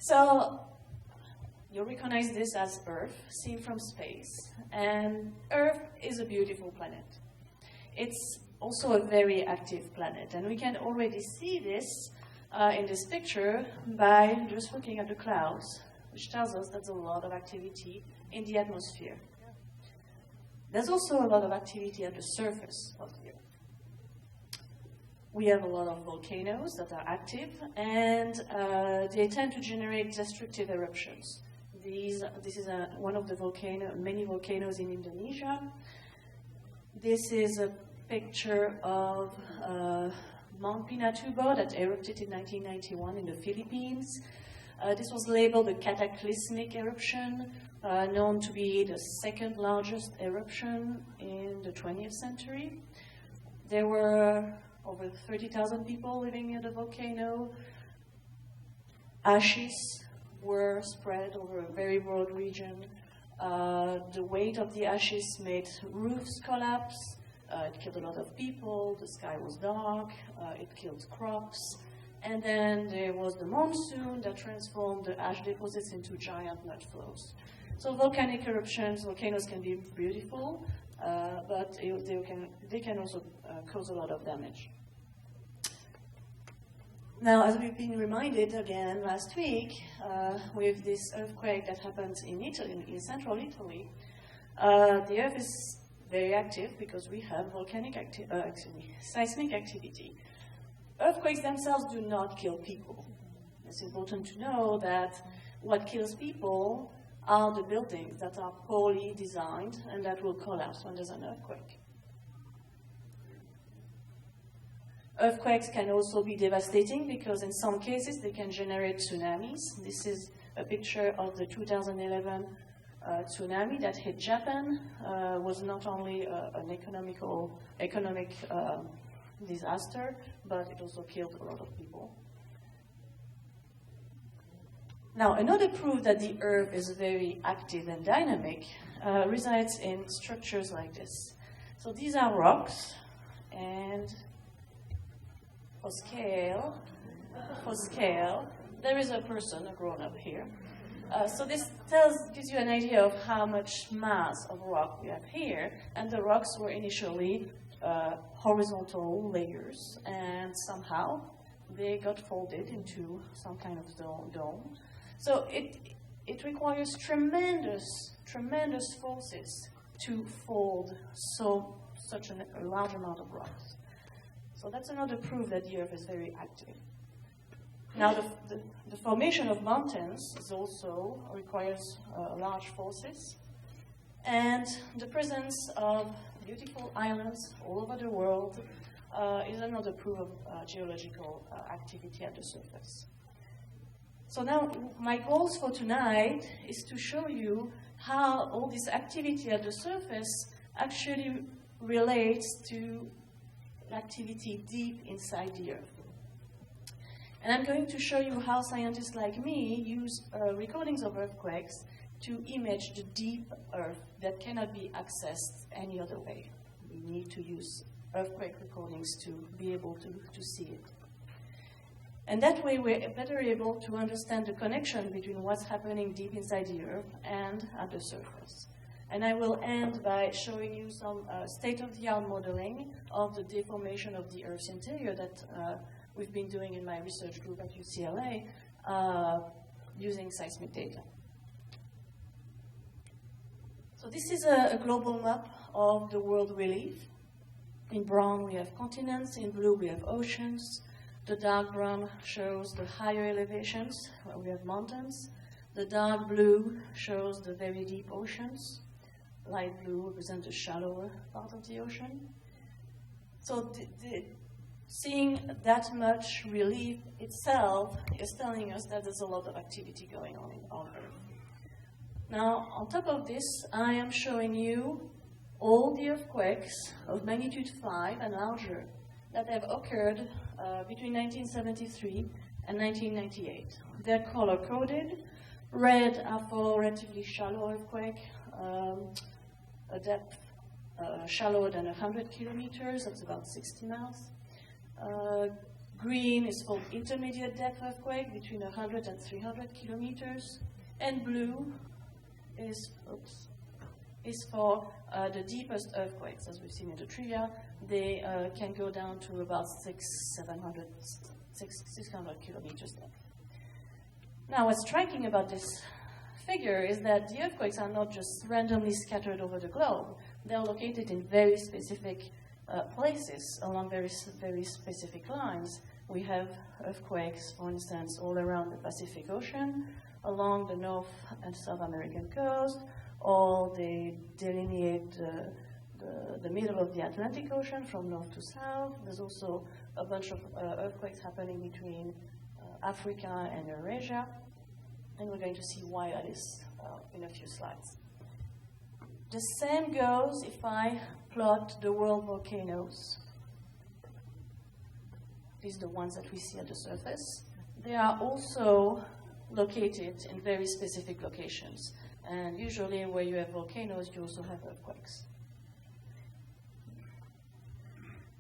So you recognize this as Earth, seen from space. And Earth is a beautiful planet. It's also a very active planet. And we can already see this in this picture by just looking at the clouds, which tells us there's a lot of activity in the atmosphere. There's also a lot of activity at the surface of the Earth. We have a lot of volcanoes that are active, and they tend to generate destructive eruptions. This is one of the many volcanoes in Indonesia. This is a picture of Mount Pinatubo that erupted in 1991 in the Philippines. This was labeled a cataclysmic eruption, known to be the second largest eruption in the 20th century. There were over 30,000 people living in the volcano. Ashes were spread over a very broad region. The weight of the ashes made roofs collapse. It killed a lot of people. The sky was dark. It killed crops. And then there was the monsoon that transformed the ash deposits into giant mud flows. So volcanic eruptions, volcanoes can be beautiful, but they can also cause a lot of damage. Now, as we've been reminded again last week, with this earthquake that happened in Italy, in central Italy, the Earth is very active because we have seismic activity. Earthquakes themselves do not kill people. It's important to know that what kills people are the buildings that are poorly designed and that will collapse when there's an earthquake. Earthquakes can also be devastating because in some cases they can generate tsunamis. This is a picture of the 2011 tsunami that hit Japan. Was not only an economic disaster, but it also killed a lot of people. Now, another proof that the Earth is very active and dynamic resides in structures like this. So these are rocks, and for scale, there is a person, a grown-up here. So this gives you an idea of how much mass of rock we have here, and the rocks were initially horizontal layers, and somehow they got folded into some kind of dome. So it requires tremendous forces to fold such a large amount of rocks. So that's another proof that the Earth is very active. Now, the formation of mountains also requires large forces, and the presence of beautiful islands all over the world is another proof of geological activity at the surface. So now, my goals for tonight is to show you how all this activity at the surface actually relates to activity deep inside the Earth. And I'm going to show you how scientists like me use recordings of earthquakes to image the deep Earth that cannot be accessed any other way. We need to use earthquake recordings to be able to see it. And that way we're better able to understand the connection between what's happening deep inside the Earth and at the surface. And I will end by showing you some state-of-the-art modeling of the deformation of the Earth's interior that we've been doing in my research group at UCLA using seismic data. So this is a global map of the world we live. In brown we have continents, in blue we have oceans. The dark brown shows the higher elevations, where we have mountains. The dark blue shows the very deep oceans. Light blue represents the shallower part of the ocean. So seeing that much relief itself is telling us that there's a lot of activity going on Earth. Now, on top of this, I am showing you all the earthquakes of magnitude 5 and larger that have occurred between 1973 and 1998. They're color-coded. Red are for relatively shallow earthquake, a depth shallower than 100 kilometers, that's about 60 miles. Green is for intermediate depth earthquake between 100 and 300 kilometers. And blue is for the deepest earthquakes, as we've seen in the trivia. They can go down to about 600 kilometers depth. Now, what's striking about this figure is that the earthquakes are not just randomly scattered over the globe. They're located in very specific places along very specific lines. We have earthquakes, for instance, all around the Pacific Ocean, along the North and South American coast, or they delineate the middle of the Atlantic Ocean from north to south. There's also a bunch of earthquakes happening between Africa and Eurasia, and we're going to see why that is in a few slides. The same goes if I plot the world volcanoes. These are the ones that we see at the surface. They are also located in very specific locations. And usually where you have volcanoes, you also have earthquakes.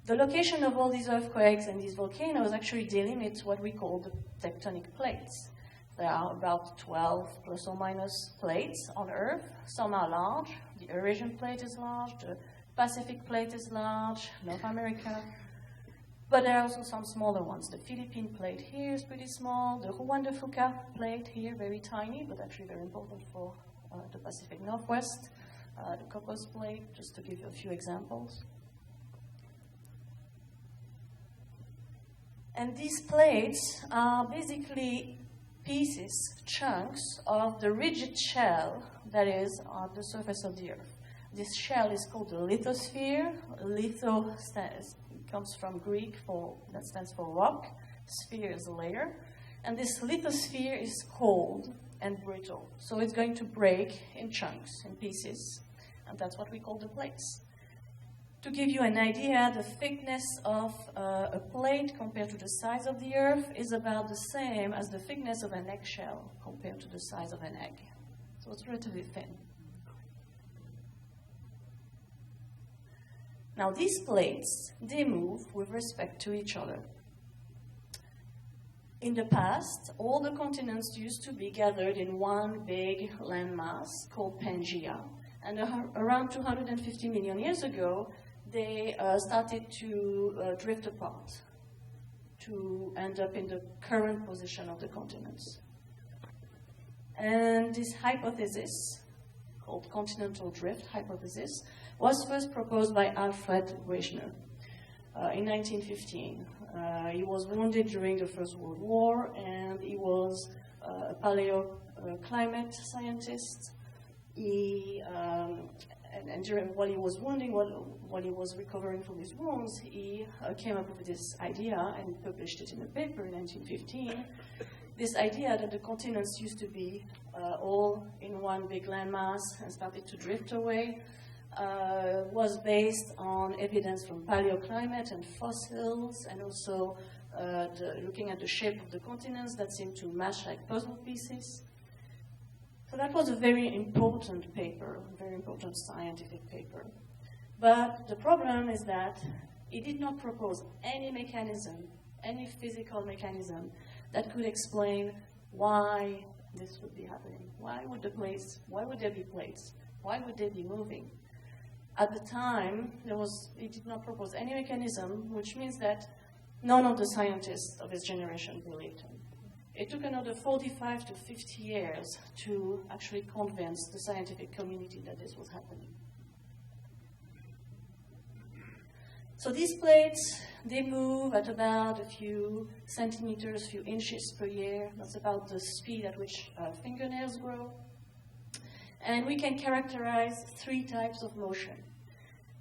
The location of all these earthquakes and these volcanoes actually delimits what we call the tectonic plates. There are about 12 plus or minus plates on Earth. Some are large. The Eurasian plate is large. The Pacific plate is large. North America. But there are also some smaller ones. The Philippine plate here is pretty small. The Juan de Fuca plate here, very tiny, but actually very important for the Pacific Northwest. The Cocos plate, just to give you a few examples. And these plates are basically pieces, chunks of the rigid shell that is on the surface of the Earth. This shell is called the lithosphere. Litho comes from Greek that stands for rock. Sphere is a layer. And this lithosphere is cold and brittle. So it's going to break in chunks, in pieces. And that's what we call the plates. To give you an idea, the thickness of a plate compared to the size of the Earth is about the same as the thickness of an eggshell compared to the size of an egg. So it's relatively thin. Now these plates, they move with respect to each other. In the past, all the continents used to be gathered in one big landmass called Pangaea. And around 250 million years ago, they started to drift apart to end up in the current position of the continents. And this hypothesis, called continental drift hypothesis, was first proposed by Alfred Wegener in 1915. He was wounded during the First World War, and he was a paleoclimate scientist. While he was wounded, while he was recovering from his wounds, he came up with this idea and published it in a paper in 1915. This idea that the continents used to be all in one big landmass and started to drift away was based on evidence from paleoclimate and fossils, and also looking at the shape of the continents that seemed to match like puzzle pieces. So that was a very important paper, a very important scientific paper. But the problem is that it did not propose any mechanism, any physical mechanism that could explain why this would be happening. Why would there be plates? Why would they be moving? At the time, it did not propose any mechanism, which means that none of the scientists of his generation believed him. It took another 45 to 50 years to actually convince the scientific community that this was happening. So these plates, they move at about a few centimeters, a few inches per year. That's about the speed at which fingernails grow. And we can characterize three types of motion.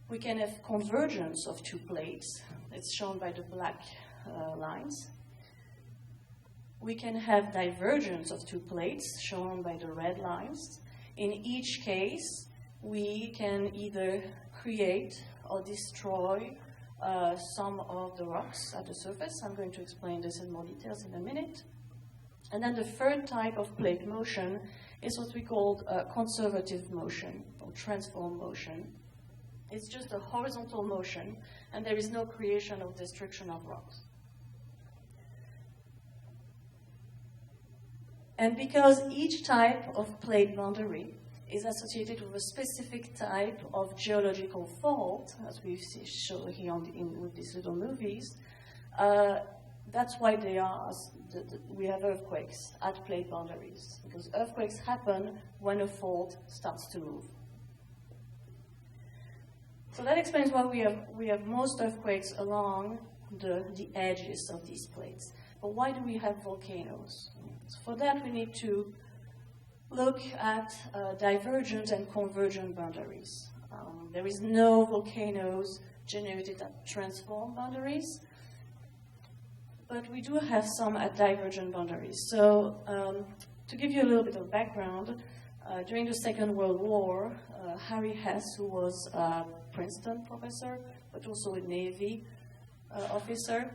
We can have convergence of two plates. It's shown by the black lines. We can have divergence of two plates, shown by the red lines. In each case, we can either create or destroy some of the rocks at the surface. I'm going to explain this in more details in a minute. And then the third type of plate motion is what we call conservative motion or transform motion. It's just a horizontal motion, and there is no creation or destruction of rocks. And because each type of plate boundary is associated with a specific type of geological fault, as we show here with these little movies, that's why we have earthquakes at plate boundaries, because earthquakes happen when a fault starts to move. So that explains why we have most earthquakes along the edges of these plates. But why do we have volcanoes? So for that, we need to look at divergent and convergent boundaries. There is no volcanoes generated at transform boundaries, but we do have some at divergent boundaries. So to give you a little bit of background, during the Second World War, Harry Hess, who was a Princeton professor, but also a Navy officer,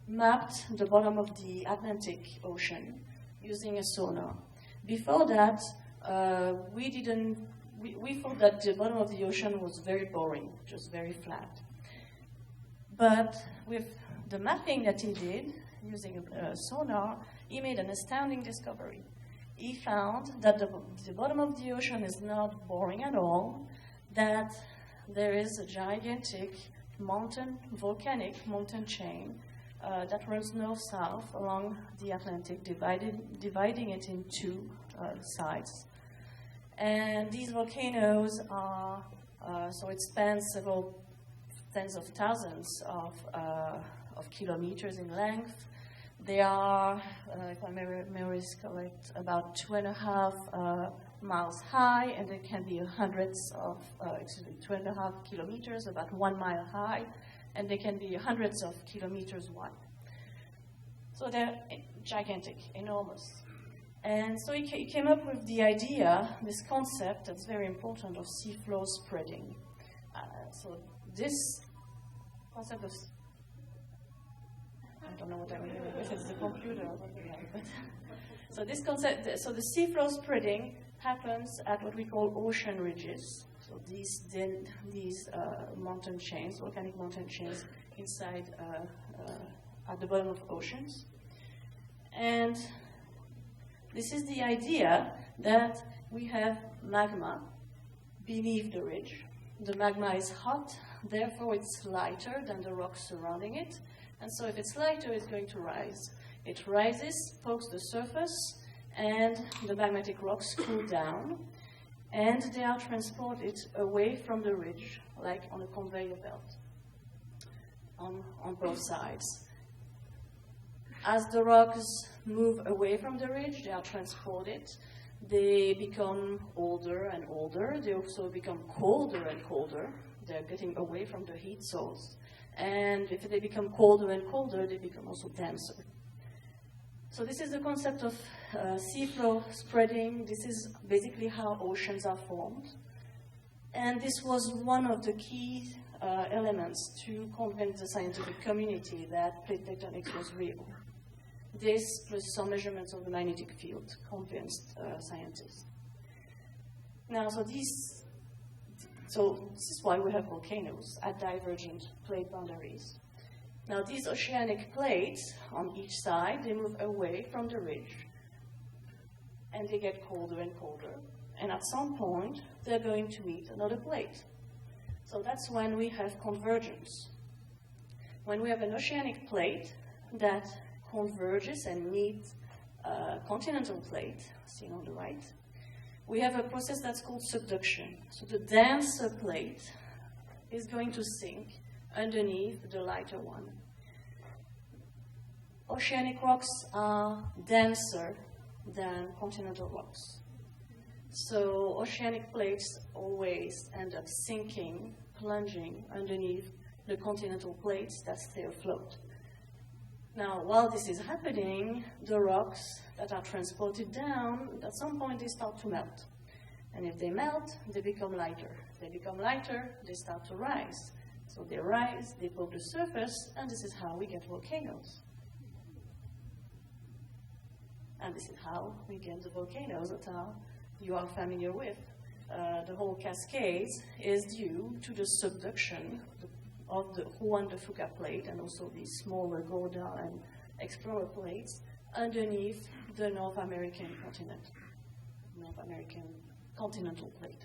mapped the bottom of the Atlantic Ocean using a sonar. Before that, we thought that the bottom of the ocean was very boring, just very flat. But with the mapping that he did using a sonar, he made an astounding discovery. He found that the bottom of the ocean is not boring at all, that there is a gigantic volcanic mountain chain that runs north-south along the Atlantic, dividing it in two sides. And these volcanoes are, so it spans several tens of thousands of kilometers in length. They are, if my memory is correct, about 2.5 miles high, and they can be 2.5 kilometers, about 1 mile high, and they can be hundreds of kilometers wide. So they're gigantic, enormous. And so he came up with the idea, this concept that's very important, of seafloor spreading. So this concept of, I don't know what I mean with it's the computer or what we have, but so this concept, so the seafloor spreading happens at what we call ocean ridges. So these mountain chains, volcanic mountain chains inside at the bottom of oceans. And this is the idea that we have magma beneath the ridge. The magma is hot, therefore it's lighter than the rocks surrounding it. And so if it's lighter, it's going to rise. It rises, pokes the surface, and the magmatic rocks cool down, and they are transported away from the ridge, like on a conveyor belt, on both sides. As the rocks move away from the ridge, they are transported. They become older and older. They also become colder and colder. They're getting away from the heat source. And if they become colder and colder, they become also denser. So this is the concept of seafloor spreading. This is basically how oceans are formed. And this was one of the key elements to convince the scientific community that plate tectonics was real. This, plus some measurements of the magnetic field, convinced scientists. Now, so this is why we have volcanoes at divergent plate boundaries. Now, these oceanic plates on each side, they move away from the ridge, and they get colder and colder. And at some point, they're going to meet another plate. So that's when we have convergence. When we have an oceanic plate that converges and meets a continental plate, seen on the right, we have a process that's called subduction. So the denser plate is going to sink underneath the lighter one. Oceanic rocks are denser than continental rocks. So oceanic plates always end up sinking, plunging underneath the continental plates that stay afloat. Now, while this is happening, the rocks that are transported down, at some point they start to melt. And if they melt, they become lighter. They become lighter, they start to rise. So they rise, they poke the surface, and this is how we get volcanoes. And this is how we get the volcanoes that you are familiar with. The whole cascade is due to the subduction of the Juan de Fuca plate and also the smaller Gorda and Explorer plates underneath the North American continental plate.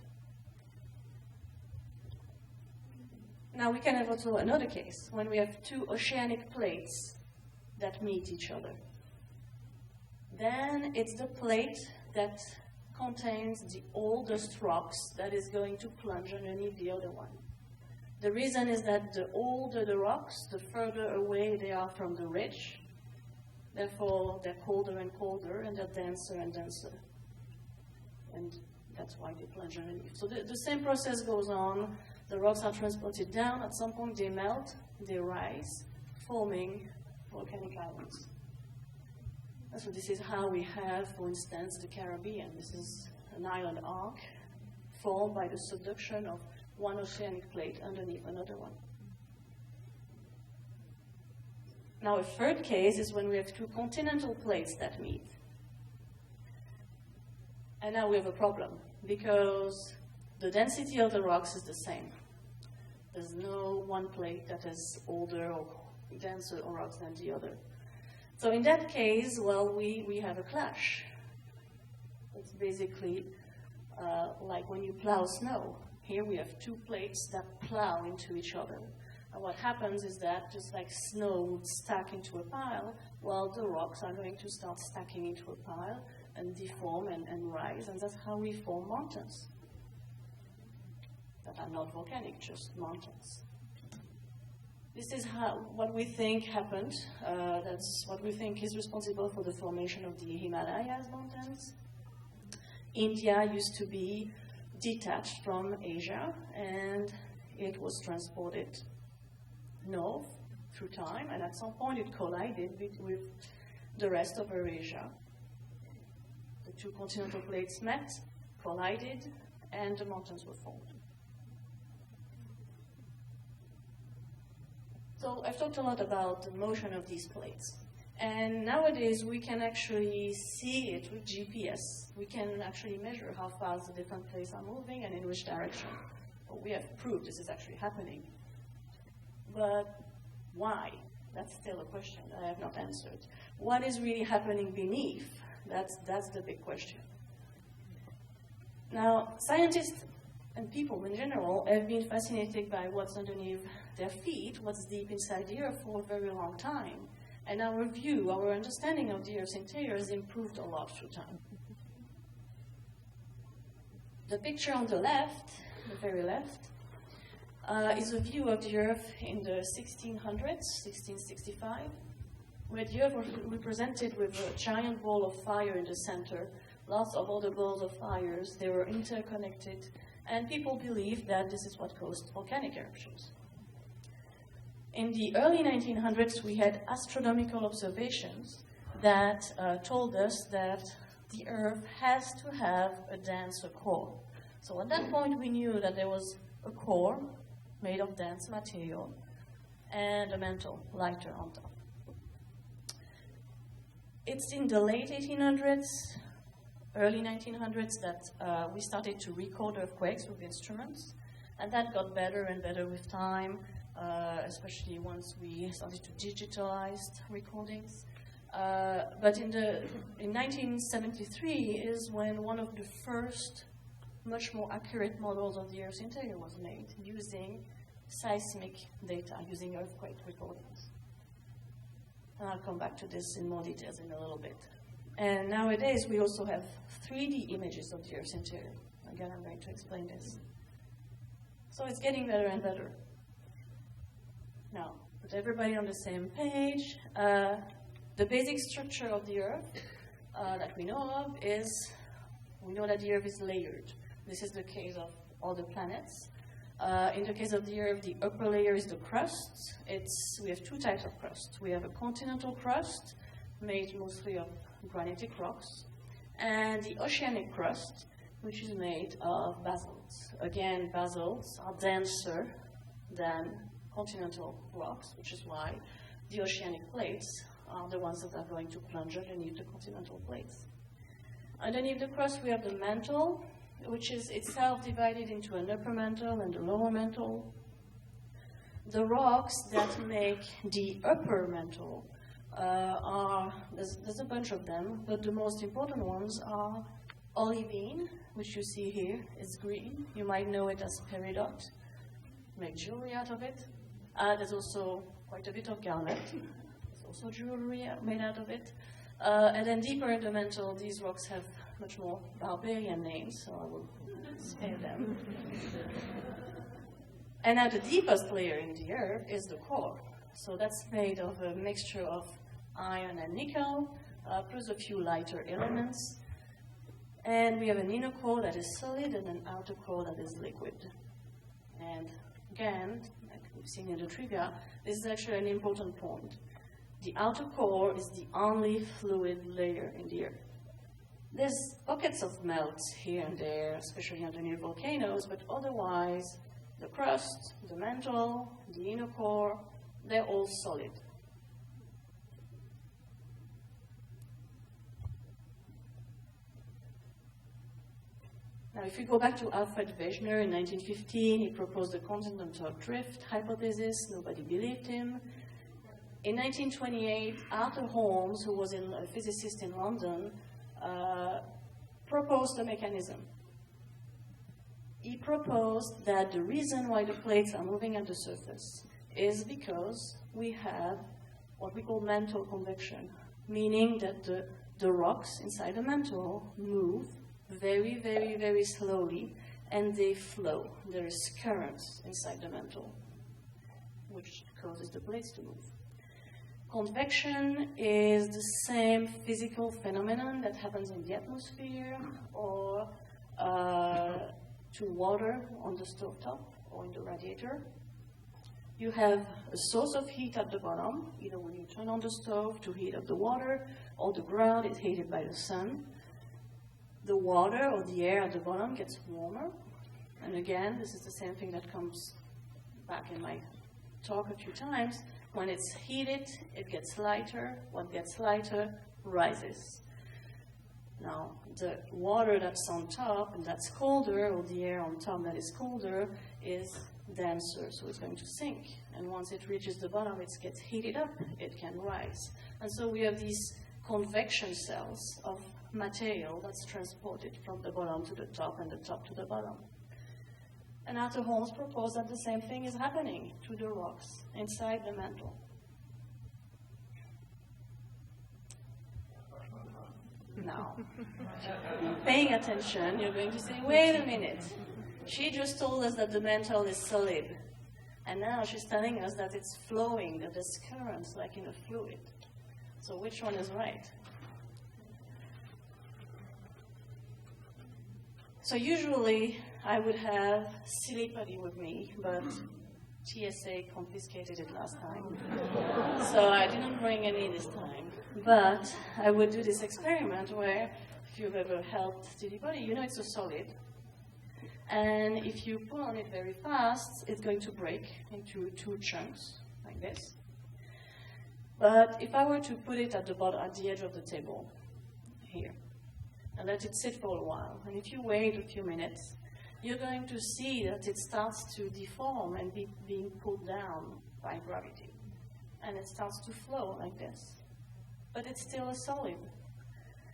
Now we can have also another case when we have two oceanic plates that meet each other. Then it's the plate that contains the oldest rocks that is going to plunge underneath the other one. The reason is that the older the rocks, the further away they are from the ridge. Therefore, they're colder and colder, and they're denser and denser. And that's why they plunge underneath. So the same process goes on. The rocks are transported down. At some point, they melt, they rise, forming volcanic islands. And so this is how we have, for instance, the Caribbean. This is an island arc formed by the subduction of one oceanic plate underneath another one. Now, a third case is when we have two continental plates that meet. And now we have a problem, because the density of the rocks is the same. There's no one plate that is older or denser or rocks than the other. So in that case, well, we have a clash. It's basically like when you plow snow. Here we have two plates that plow into each other. And what happens is that just like snow would stack into a pile, well, the rocks are going to start stacking into a pile and deform and rise, and that's how we form mountains that are not volcanic, just mountains. This is what we think happened. That's what we think is responsible for the formation of the Himalayas mountains. India used to be detached from Asia, and it was transported north through time, and at some point it collided with the rest of Eurasia. The two continental plates met, collided, and the mountains were formed. So I've talked a lot about the motion of these plates. And nowadays we can actually see it with GPS. We can actually measure how fast the different plates are moving and in which direction. Well, we have proved this is actually happening. But why? That's still a question that I have not answered. What is really happening beneath? That's the big question. Now, scientists and people in general have been fascinated by what's underneath their feet, what's deep inside the Earth for a very long time. And our view, our understanding of the Earth's interior has improved a lot through time. The picture on the left, the very left, is a view of the Earth in the 1600s, 1665, where the Earth was represented with a giant ball of fire in the center, lots of other balls of fires. They were interconnected, and people believed that this is what caused volcanic eruptions. In the early 1900s, we had astronomical observations that told us that the Earth has to have a denser core. So at that point, we knew that there was a core made of dense material and a mantle lighter on top. It's in the late 1800s, early 1900s that we started to record earthquakes with instruments, and that got better and better with time. Especially once we started to digitalize recordings. But in 1973 is when one of the first much more accurate models of the Earth's interior was made using seismic data, using earthquake recordings. And I'll come back to this in more details in a little bit. And nowadays we also have 3D images of the Earth's interior. Again, I'm going to explain this. So it's getting better and better. Now, put everybody on the same page. The basic structure of the Earth that we know of is, we know that the Earth is layered. This is the case of all the planets. In the case of the Earth, the upper layer is the crust. We have two types of crust. We have a continental crust, made mostly of granitic rocks, and the oceanic crust, which is made of basalts. Again, basalts are denser than continental rocks, which is why the oceanic plates are the ones that are going to plunge underneath the continental plates. Underneath the crust, we have the mantle, which is itself divided into an upper mantle and a lower mantle. The rocks that make the upper mantle there's a bunch of them, but the most important ones are olivine, which you see here. It's green. You might know it as peridot. Make jewelry out of it. There's also quite a bit of garnet. There's also jewelry made out of it. And then deeper in the mantle, these rocks have much more barbarian names, so I will spare them. And now the deepest layer in the earth is the core. So that's made of a mixture of iron and nickel, plus a few lighter elements. And we have an inner core that is solid and an outer core that is liquid. And again, like we've seen in the trivia, this is actually an important point. The outer core is the only fluid layer in the earth. There's pockets of melt here and there, especially underneath volcanoes, but otherwise, the crust, the mantle, the inner core, they're all solid. Now, if you go back to Alfred Wegener in 1915, he proposed the continental drift hypothesis. Nobody believed him. In 1928, Arthur Holmes, who was a physicist in London, proposed a mechanism. He proposed that the reason why the plates are moving at the surface is because we have what we call mantle convection, meaning that the rocks inside the mantle move very, very, very slowly, and they flow. There is currents inside the mantle, which causes the plates to move. Convection is the same physical phenomenon that happens in the atmosphere or to water on the stovetop or in the radiator. You have a source of heat at the bottom, either when you turn on the stove to heat up the water, or the ground is heated by the sun. The water or the air at the bottom gets warmer. And again, this is the same thing that comes back in my talk a few times. When it's heated, it gets lighter. What gets lighter rises. Now, the water that's on top and that's colder, or the air on top that is colder, is denser, so it's going to sink. And once it reaches the bottom, it gets heated up, it can rise. And so we have these convection cells of material that's transported from the bottom to the top and the top to the bottom. And Arthur Holmes proposed that the same thing is happening to the rocks inside the mantle. Now, paying attention, you're going to say, wait a minute. She just told us that the mantle is solid. And now she's telling us that it's flowing, that there's currents like in a fluid. So which one is right? So usually I would have silly putty with me, but TSA confiscated it last time. So I didn't bring any this time. But I would do this experiment where, if you've ever held silly putty, you know it's a solid. And if you pull on it very fast, it's going to break into two chunks, like this. But if I were to put it at the bottom, at the edge of the table, here, and let it sit for a while, and if you wait a few minutes, you're going to see that it starts to deform and being pulled down by gravity. And it starts to flow like this. But it's still a solid.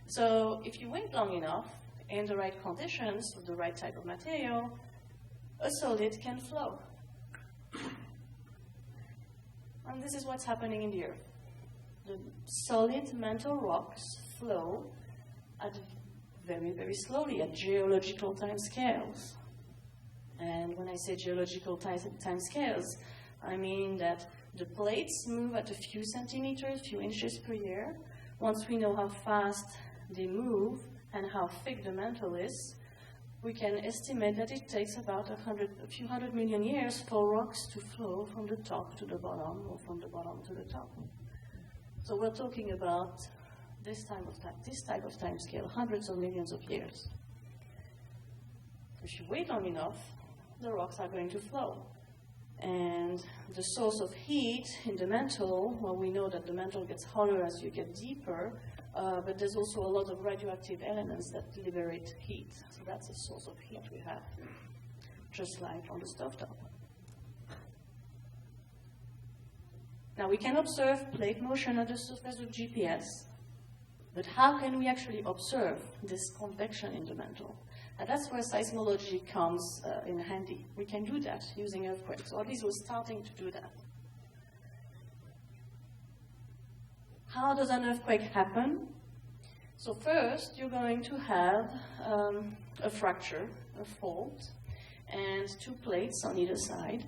So if you wait long enough, in the right conditions, with the right type of material, a solid can flow. And this is what's happening in the Earth. The solid mantle rocks flow at very, very slowly at geological time scales. And when I say geological time scales, I mean that the plates move at a few centimeters, few inches per year. Once we know how fast they move and how thick the mantle is, we can estimate that it takes about a few hundred million years for rocks to flow from the top to the bottom or from the bottom to the top. So we're talking about this type of time scale, hundreds of millions of years. If you wait long enough, the rocks are going to flow. And the source of heat in the mantle, well, we know that the mantle gets hotter as you get deeper, but there's also a lot of radioactive elements that liberate heat. So that's a source of heat we have, just like on the stovetop. Now, we can observe plate motion at the surface with GPS, but how can we actually observe this convection in the mantle? And that's where seismology comes in handy. We can do that using earthquakes, or at least we're starting to do that. How does an earthquake happen? So first, you're going to have a fracture, a fault, and two plates on either side.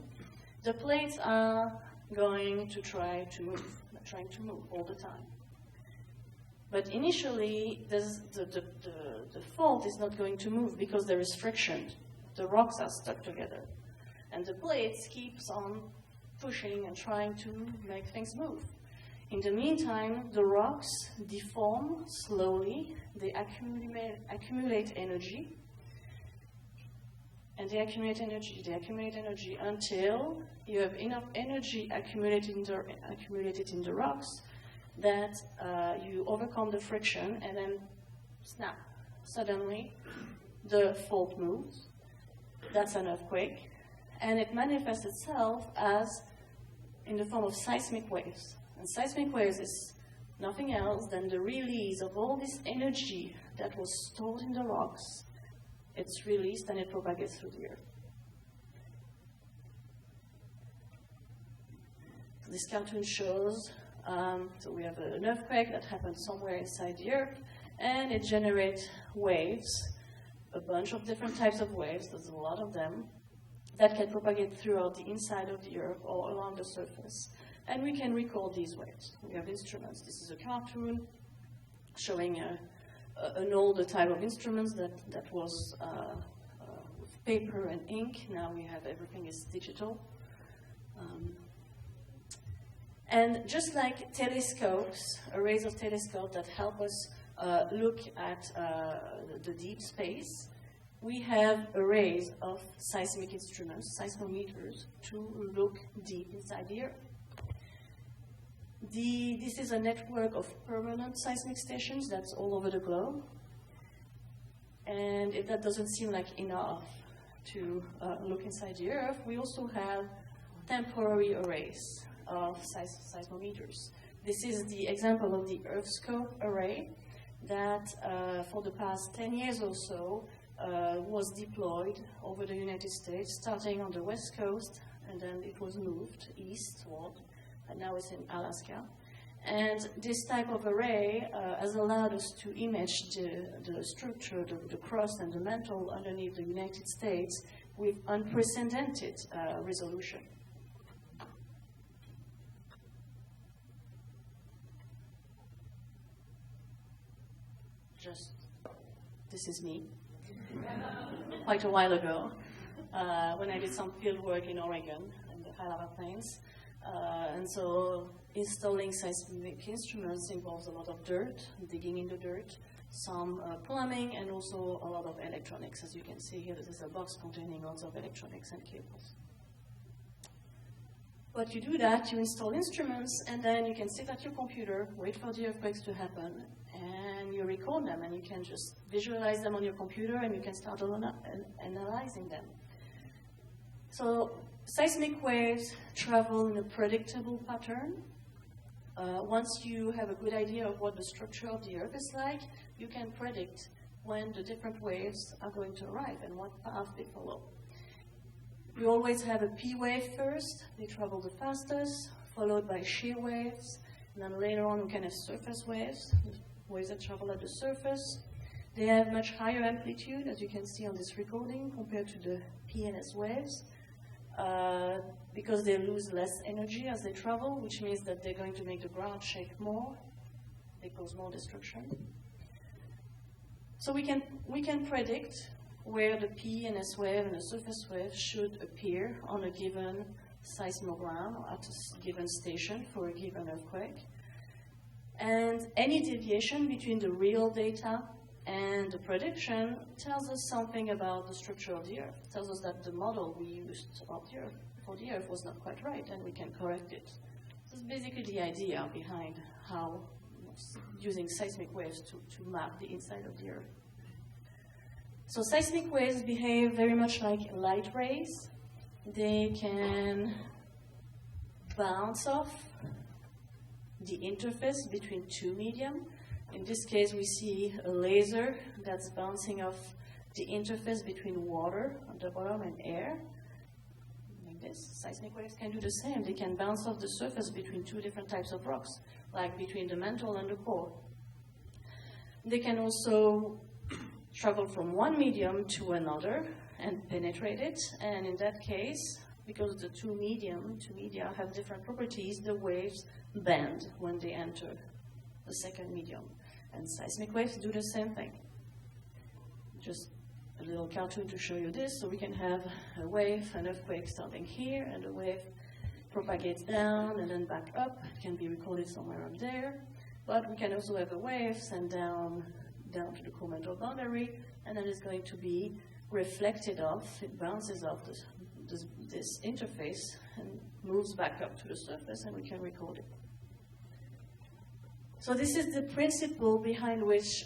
The plates are going to trying to move all the time. But initially, the fault is not going to move because there is friction. The rocks are stuck together. And the plates keeps on pushing and trying to make things move. In the meantime, the rocks deform slowly. They accumulate energy. And they accumulate energy until you have enough energy accumulated in the rocks that you overcome the friction, and then snap. Suddenly, the fault moves. That's an earthquake. And it manifests itself as in the form of seismic waves. And seismic waves is nothing else than the release of all this energy that was stored in the rocks. It's released and it propagates through the earth. This cartoon shows, so we have an earthquake that happens somewhere inside the earth, and it generates waves, a bunch of different types of waves, there's a lot of them, that can propagate throughout the inside of the earth or along the surface. And we can record these waves. We have instruments. This is a cartoon showing an older type of instruments that was with paper and ink. Now we have everything is digital. And just like telescopes, arrays of telescopes that help us look at the deep space, we have arrays of seismic instruments, seismometers, to look deep inside the earth. This is a network of permanent seismic stations that's all over the globe. And if that doesn't seem like enough to look inside the earth, we also have temporary arrays of seismometers. This is the example of the EarthScope array that for the past 10 years or so was deployed over the United States, starting on the West Coast, and then it was moved eastward, and now it's in Alaska. And this type of array has allowed us to image the structure, the crust and the mantle underneath the United States with unprecedented resolution. This is me, quite a while ago, when I did some field work in Oregon in the high lava plains. And so installing seismic instruments involves a lot of dirt, digging in the dirt, some plumbing, and also a lot of electronics. As you can see here, this is a box containing lots of electronics and cables. But you do that, you install instruments, and then you can sit at your computer, wait for the earthquakes to happen, and you record them, and you can just visualize them on your computer, and you can start analyzing them. So seismic waves travel in a predictable pattern. Once you have a good idea of what the structure of the Earth is like, you can predict when the different waves are going to arrive and what path they follow. We always have a P wave first. They travel the fastest, followed by shear waves. And then later on, we can have surface waves, waves that travel at the surface. They have much higher amplitude, as you can see on this recording, compared to the P and S waves, because they lose less energy as they travel, which means that they're going to make the ground shake more. They cause more destruction. So we can predict where the P and S wave and the surface wave should appear on a given seismogram at a given station for a given earthquake. And any deviation between the real data and the prediction tells us something about the structure of the Earth. It tells us that the model we used for the Earth was not quite right, and we can correct it. This is basically the idea behind how using seismic waves to map the inside of the Earth. So seismic waves behave very much like light rays. They can bounce off the interface between two medium. In this case, we see a laser that's bouncing off the interface between water on the bottom and air. Like this. Seismic waves can do the same. They can bounce off the surface between two different types of rocks, like between the mantle and the core. They can also travel from one medium to another and penetrate it. And in that case, because the two media have different properties, the waves bend when they enter the second medium. And seismic waves do the same thing. Just a little cartoon to show you this. So we can have a wave, an earthquake starting here, and the wave propagates down and then back up. It can be recorded somewhere up there. But we can also have a wave sent down to the core mantle boundary, and then it's going to be reflected off. It bounces off this interface and moves back up to the surface, and we can record it. So this is the principle behind which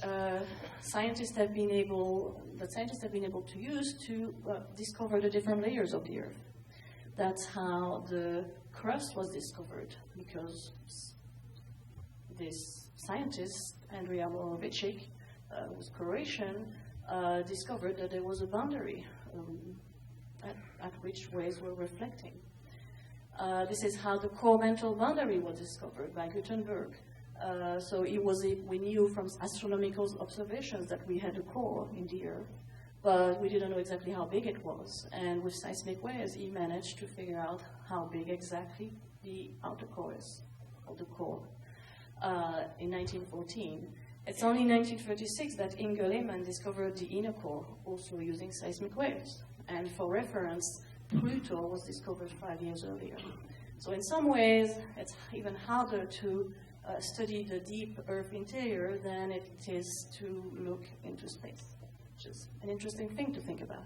scientists have been able to use to discover the different layers of the Earth. That's how the crust was discovered, because this scientist, Andrija Morovičić, with Croatian, discovered that there was a boundary at which waves were reflecting. This is how the core mantle boundary was discovered by Gutenberg. So we knew from astronomical observations that we had a core in the Earth, but we didn't know exactly how big it was. And with seismic waves, he managed to figure out how big exactly the outer core is, or the core, in 1914. It's only in 1936 that Inge Lehmann discovered the inner core, also using seismic waves. And for reference, Pluto was discovered 5 years earlier. So in some ways, it's even harder to study the deep Earth interior than it is to look into space, which is an interesting thing to think about.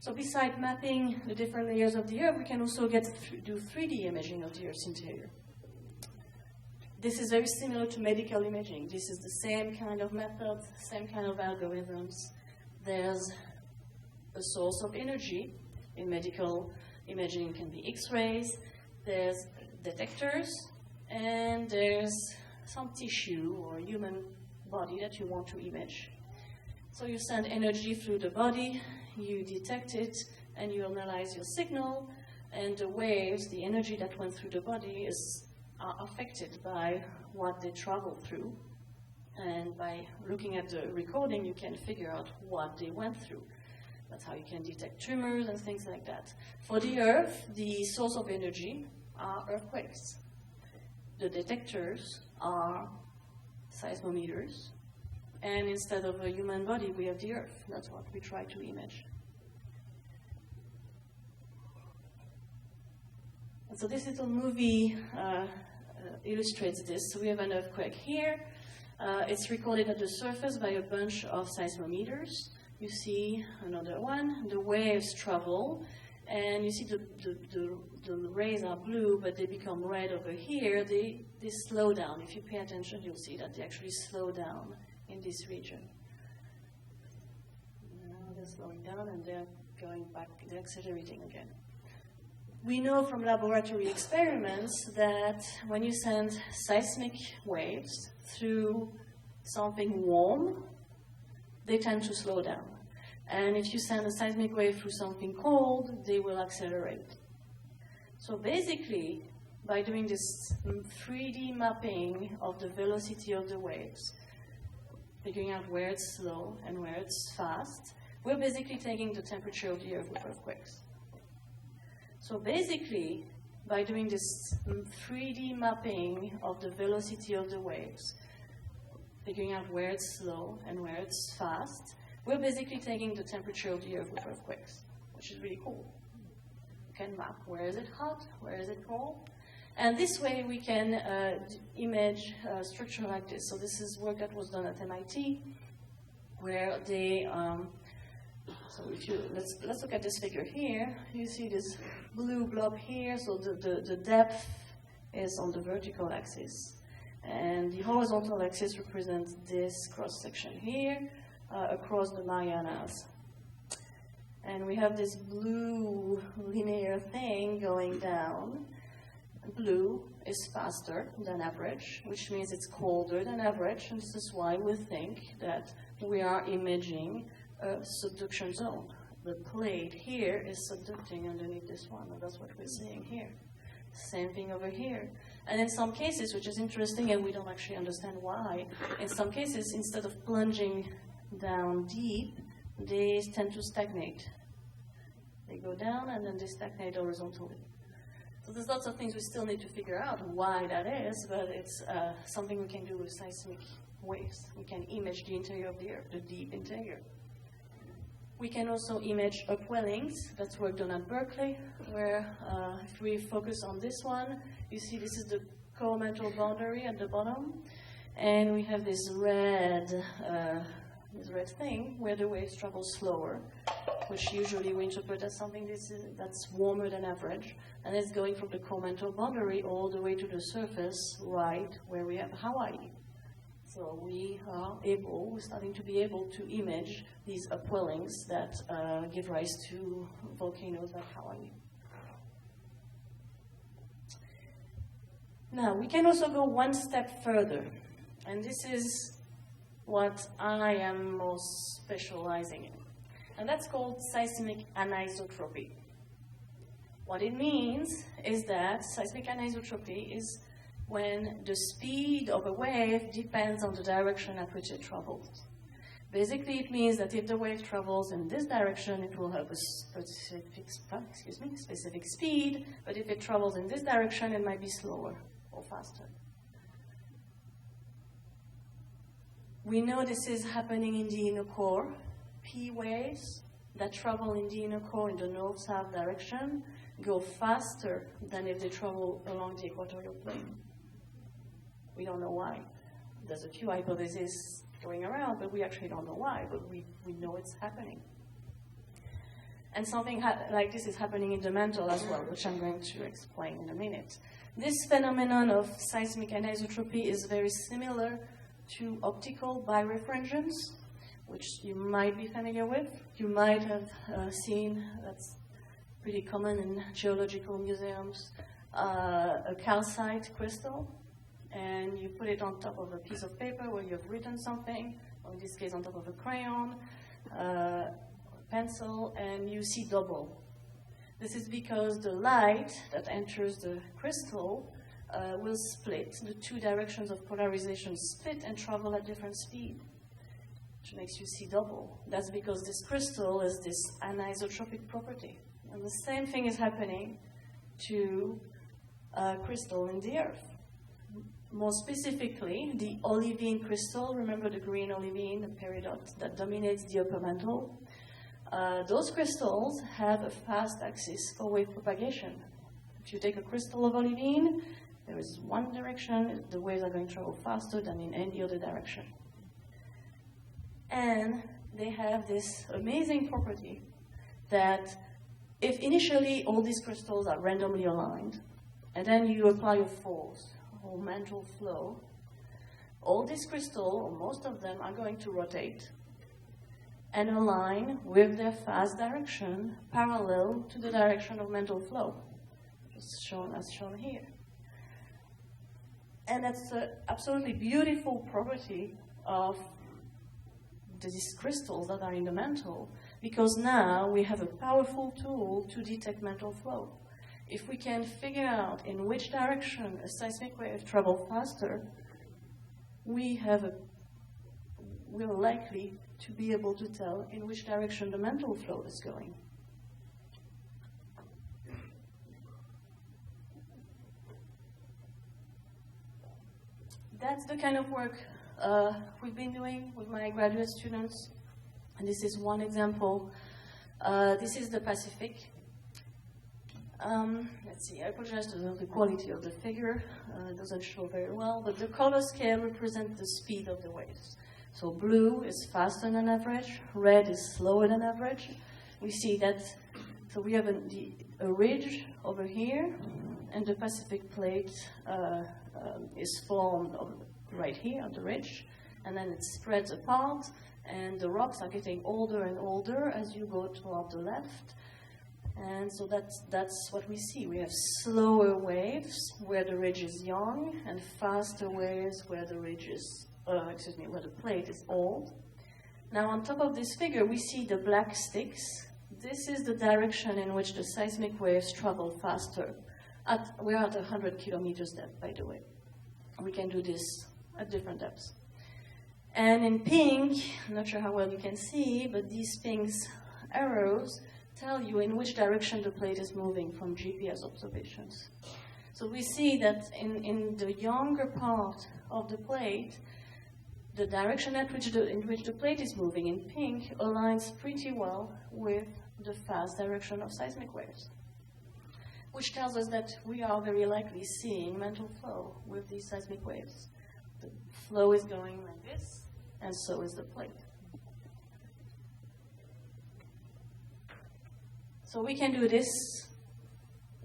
So besides mapping the different layers of the Earth, we can also do 3D imaging of the Earth's interior. This is very similar to medical imaging. This is the same kind of method, same kind of algorithms. There's a source of energy. In medical imaging, it can be X-rays. There's detectors, and there's some tissue or human body that you want to image. So you send energy through the body, you detect it, and you analyze your signal, and the waves, the energy that went through the body are affected by what they travel through. And by looking at the recording, you can figure out what they went through. That's how you can detect tremors and things like that. For the Earth, the source of energy are earthquakes. The detectors are seismometers. And instead of a human body, we have the Earth. That's what we try to image. And so this little movie illustrates this. So we have an earthquake here. It's recorded at the surface by a bunch of seismometers. You see another one. The waves travel, and you see the rays are blue, but they become red over here. They slow down. If you pay attention, you'll see that they actually slow down in this region. Now they're slowing down, and they're going back. They're accelerating again. We know from laboratory experiments that when you send seismic waves through something warm, they tend to slow down. And if you send a seismic wave through something cold, they will accelerate. So basically, by doing this 3D mapping of the velocity of the waves, figuring out where it's slow and where it's fast, we're basically taking the temperature of the Earth with earthquakes. So basically, by doing this 3D mapping of the velocity of the waves, figuring out where it's slow and where it's fast, we're basically taking the temperature of the Earth with earthquakes, which is really cool. We can map where is it hot, where is it cold, and this way we can image structure like this. So this is work that was done at MIT, where they so if you let's look at this figure here. You see this blue blob here. So the depth is on the vertical axis, and the horizontal axis represents this cross section here across the Marianas. And we have this blue linear thing going down. Blue is faster than average, which means it's colder than average, and this is why we think that we are imaging a subduction zone. The plate here is subducting underneath this one, and that's what we're seeing here. Same thing over here. And in some cases, which is interesting, and we don't actually understand why, in some cases, instead of plunging down deep, they tend to stagnate. They go down, and then they stagnate horizontally. So there's lots of things we still need to figure out why that is, but it's something we can do with seismic waves. We can image the interior of the Earth, the deep interior. We can also image upwellings. That's work done at Berkeley, where if we focus on this one, you see this is the core mantle boundary at the bottom, and we have this red thing where the waves travel slower, which usually we interpret as something that's warmer than average, and it's going from the core mantle boundary all the way to the surface, right where we have Hawaii. So we're starting to be able to image these upwellings that give rise to volcanoes like Hawaii. Now, we can also go one step further, and this is what I am most specializing in, and that's called seismic anisotropy. What it means is that seismic anisotropy is when the speed of a wave depends on the direction at which it travels. Basically, it means that if the wave travels in this direction, it will have a specific speed, but if it travels in this direction, it might be slower or faster. We know this is happening in the inner core. P waves that travel in the inner core in the north-south direction go faster than if they travel along the equatorial plane. We don't know why. There's a few hypotheses going around, but we actually don't know why, but we know it's happening. And something like this is happening in the Mantle as well, which I'm going to explain in a minute. This phenomenon of seismic anisotropy is very similar to optical birefringence, which you might be familiar with. You might have seen, that's pretty common in geological museums, a calcite crystal, and you put it on top of a piece of paper where you've written something, or in this case on top of a crayon, pencil, and you see double. This is because the light that enters the crystal will split. The two directions of polarization split and travel at different speed, which makes you see double. That's because this crystal has this anisotropic property. And the same thing is happening to crystal in the Earth. More specifically, the olivine crystal, remember the green olivine, the peridot that dominates the upper mantle? Those crystals have a fast axis for wave propagation. If you take a crystal of olivine, there is one direction, the waves are going to travel faster than in any other direction. And they have this amazing property that if initially all these crystals are randomly aligned, and then you apply a force, or mantle flow, all these crystals, or most of them, are going to rotate and align with their fast direction parallel to the direction of mantle flow, as shown here. And that's an absolutely beautiful property of these crystals that are in the mantle, because now we have a powerful tool to detect mantle flow. If we can figure out in which direction a seismic wave travels faster, we're likely to be able to tell in which direction the mantle flow is going. That's the kind of work we've been doing with my graduate students, and this is one example. This is the Pacific. Let's see, I apologize for the quality of the figure. It doesn't show very well, but the color scale represents the speed of the waves. So blue is faster than average, red is slower than average. We see that, so we have a ridge over here, and the Pacific plate is formed right here on the ridge, and then it spreads apart, and the rocks are getting older and older as you go toward the left. And so that's what we see. We have slower waves where the ridge is young, and faster waves where the ridge is, where the plate is old. Now on top of this figure, we see the black sticks. This is the direction in which the seismic waves travel faster. We're at 100 kilometers depth, by the way. We can do this at different depths. And in pink, I'm not sure how well you can see, but these pink arrows tell you in which direction the plate is moving from GPS observations. So we see that in the younger part of the plate, the direction in which the plate is moving in pink aligns pretty well with the fast direction of seismic waves, which tells us that we are very likely seeing mantle flow with these seismic waves. The flow is going like this, and so is the plate. So we can do this.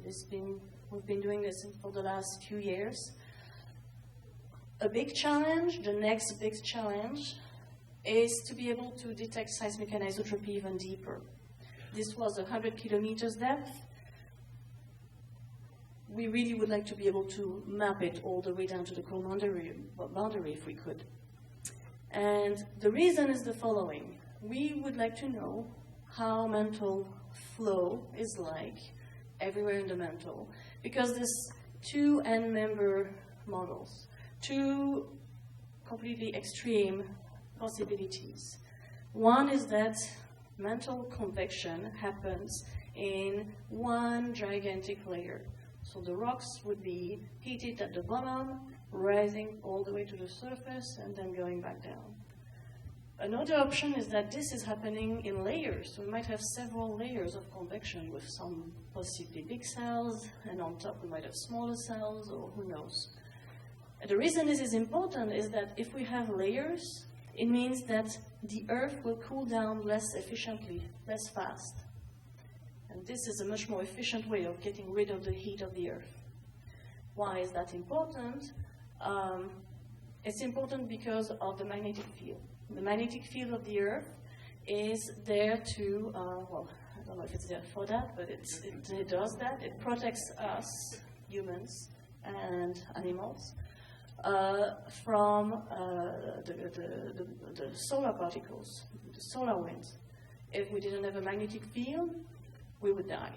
We've been doing this for the last few years. A big challenge, the next big challenge, is to be able to detect seismic anisotropy even deeper. This was 100 kilometers depth. We really would like to be able to map it all the way down to the core boundary if we could. And the reason is the following. We would like to know how mantle flow is like everywhere in the mantle, because there's two end-member models, two completely extreme possibilities. One is that mantle convection happens in one gigantic layer. So the rocks would be heated at the bottom, rising all the way to the surface, and then going back down. Another option is that this is happening in layers. So we might have several layers of convection with some possibly big cells, and on top we might have smaller cells, or who knows. And the reason this is important is that if we have layers, it means that the Earth will cool down less efficiently, less fast. And this is a much more efficient way of getting rid of the heat of the Earth. Why is that important? It's important because of the magnetic field. The magnetic field of the Earth is there to, well, I don't know if it's there for that, but it does that. It protects us, humans and animals, from the solar particles, the solar winds. If we didn't have a magnetic field, we would die.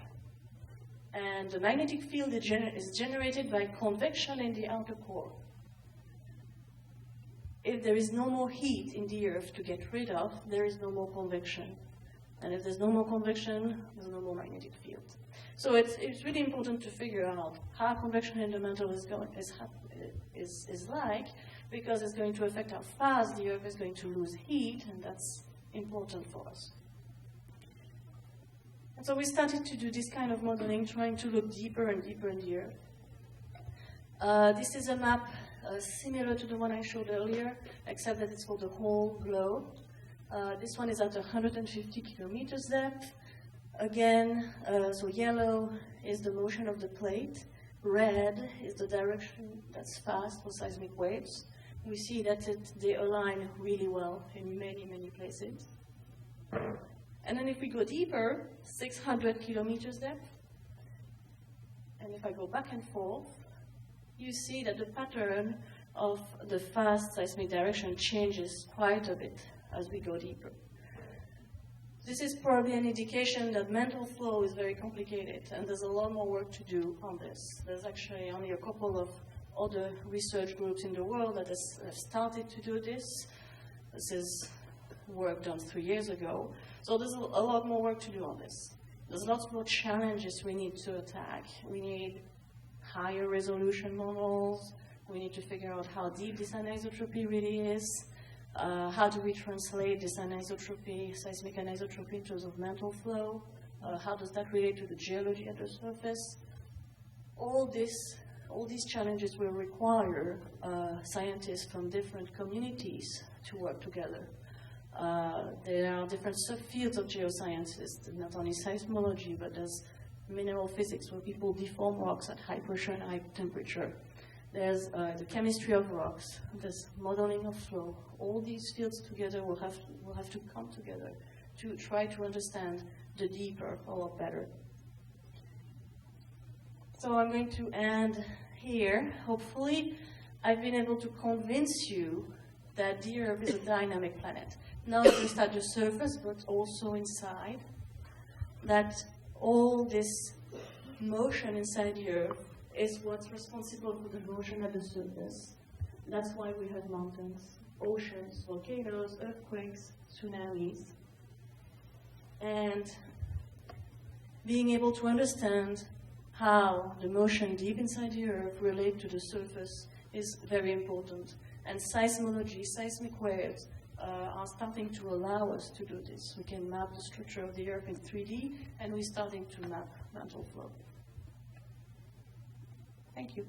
And the magnetic field is generated by convection in the outer core. If there is no more heat in the Earth to get rid of, there is no more convection. And if there's no more convection, there's no more magnetic field. So it's really important to figure out how convection in the mantle is like, because it's going to affect how fast the Earth is going to lose heat, and that's important for us. And so we started to do this kind of modeling, trying to look deeper and deeper in the Earth. This is a map similar to the one I showed earlier, except that it's for the whole globe. This one is at 150 kilometers depth. Again, so yellow is the motion of the plate. Red is the direction that's fast for seismic waves. We see that they align really well in many, many places. And then if we go deeper, 600 kilometers depth, and if I go back and forth, you see that the pattern of the fast seismic direction changes quite a bit as we go deeper. This is probably an indication that mantle flow is very complicated, and there's a lot more work to do on this. There's actually only a couple of other research groups in the world that have started to do this. This is work done 3 years ago. So there's a lot more work to do on this. There's lots more challenges we need to attack. We need higher resolution models. We need to figure out how deep this anisotropy really is. How do we translate this anisotropy, seismic anisotropy, in terms of mantle flow? How does that relate to the geology at the surface? All these challenges will require scientists from different communities to work together. There are different subfields of geosciences, not only seismology, but there's mineral physics, where people deform rocks at high pressure and high temperature. There's the chemistry of rocks, there's modeling of flow. All these fields together will have to come together to try to understand the deeper a lot better. So I'm going to end here. Hopefully, I've been able to convince you that the Earth is a dynamic planet, not just at the surface, but also inside. That all this motion inside the Earth is what's responsible for the motion at the surface. That's why we have mountains, oceans, volcanoes, earthquakes, tsunamis. And being able to understand how the motion deep inside the Earth relate to the surface is very important. And seismology, seismic waves, are starting to allow us to do this. We can map the structure of the Earth in 3D, and we're starting to map mantle flow. Thank you.